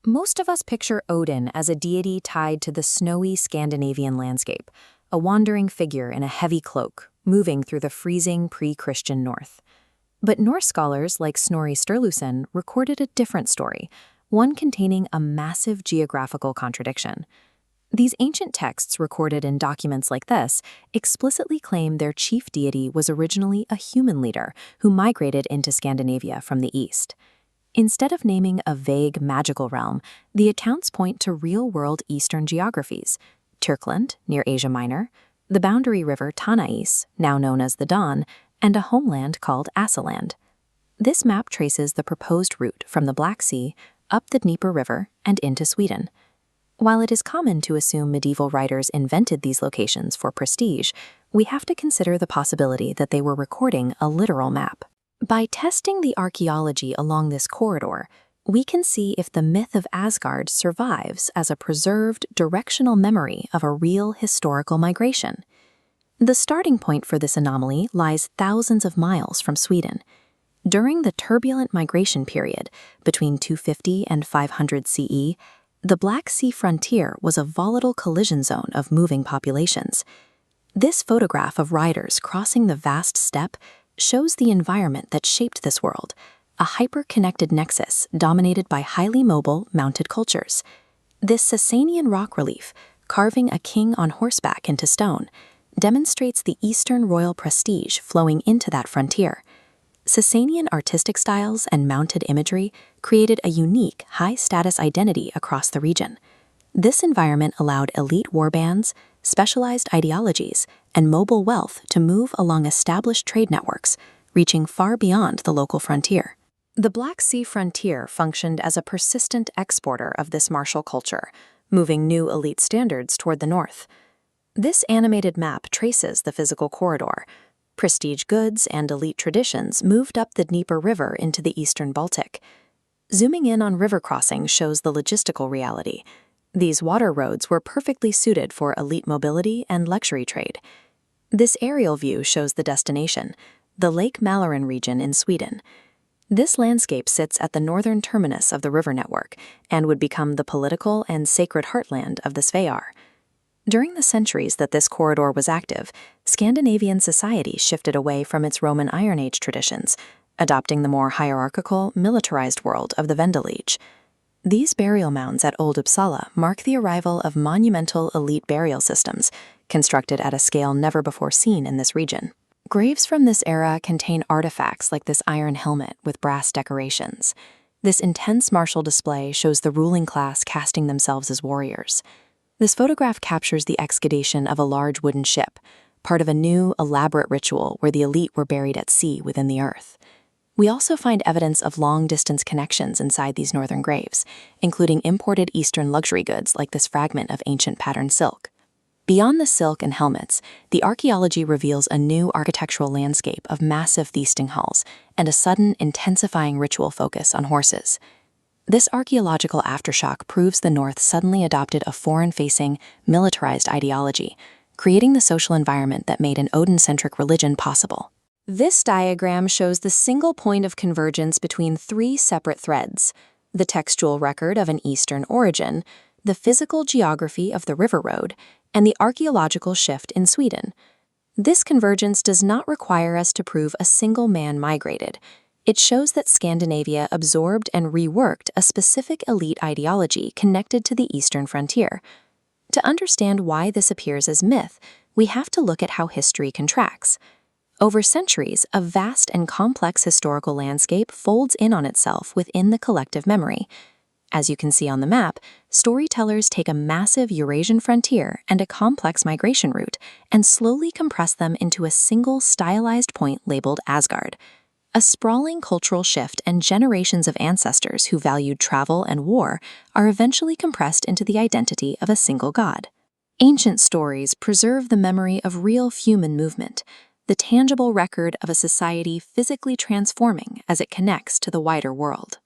Most of us picture Odin as a deity tied to the snowy Scandinavian landscape, a wandering figure in a heavy cloak, moving through the freezing pre-Christian north. But Norse scholars like Snorri Sturluson recorded a different story, one containing a massive geographical contradiction. These ancient texts recorded in documents like this explicitly claim their chief deity was originally a human leader who migrated into Scandinavia from the east. Instead of naming a vague magical realm, the accounts point to real-world Eastern geographies: Turkland, near Asia Minor, the boundary river Tanais, now known as the Don, and a homeland called Assaland. This map traces the proposed route from the Black Sea up the Dnieper River and into Sweden. While it is common to assume medieval writers invented these locations for prestige, we have to consider the possibility that they were recording a literal map. By testing the archaeology along this corridor, we can see if the myth of Asgard survives as a preserved directional memory of a real historical migration. The starting point for this anomaly lies thousands of miles from Sweden. During the turbulent migration period between 250 and 500 CE, the Black Sea frontier was a volatile collision zone of moving populations. This photograph of riders crossing the vast steppe shows the environment that shaped this world, a hyper-connected nexus dominated by highly mobile, mounted cultures. This Sasanian rock relief, carving a king on horseback into stone, demonstrates the Eastern royal prestige flowing into that frontier. Sasanian artistic styles and mounted imagery created a unique, high-status identity across the region. This environment allowed elite warbands, specialized ideologies, and mobile wealth to move along established trade networks, reaching far beyond the local frontier. The Black Sea frontier functioned as a persistent exporter of this martial culture, moving new elite standards toward the north. This animated map traces the physical corridor. Prestige goods and elite traditions moved up the Dnieper River into the eastern Baltic. Zooming in on river crossings shows the logistical reality. These water roads were perfectly suited for elite mobility and luxury trade. This aerial view shows the destination, the Lake Mälaren region in Sweden. This landscape sits at the northern terminus of the river network and would become the political and sacred heartland of the Svear. During the centuries that this corridor was active, Scandinavian society shifted away from its Roman Iron Age traditions, adopting the more hierarchical, militarized world of the Vendel Age. These burial mounds at Old Uppsala mark the arrival of monumental elite burial systems, constructed at a scale never before seen in this region. Graves from this era contain artifacts like this iron helmet with brass decorations. This intense martial display shows the ruling class casting themselves as warriors. This photograph captures the excavation of a large wooden ship, part of a new, elaborate ritual where the elite were buried at sea within the earth. We also find evidence of long-distance connections inside these northern graves, including imported Eastern luxury goods like this fragment of ancient patterned silk. Beyond the silk and helmets, the archaeology reveals a new architectural landscape of massive feasting halls and a sudden, intensifying ritual focus on horses. This archaeological aftershock proves the North suddenly adopted a foreign-facing, militarized ideology, creating the social environment that made an Odin-centric religion possible. This diagram shows the single point of convergence between three separate threads: the textual record of an Eastern origin, the physical geography of the river road, and the archaeological shift in Sweden. This convergence does not require us to prove a single man migrated. It shows that Scandinavia absorbed and reworked a specific elite ideology connected to the eastern frontier. To understand why this appears as myth, we have to look at how history contracts. Over centuries, a vast and complex historical landscape folds in on itself within the collective memory. As you can see on the map, storytellers take a massive Eurasian frontier and a complex migration route and slowly compress them into a single stylized point labeled Asgard. A sprawling cultural shift and generations of ancestors who valued travel and war are eventually compressed into the identity of a single god. Ancient stories preserve the memory of real human movement, the tangible record of a society physically transforming as it connects to the wider world.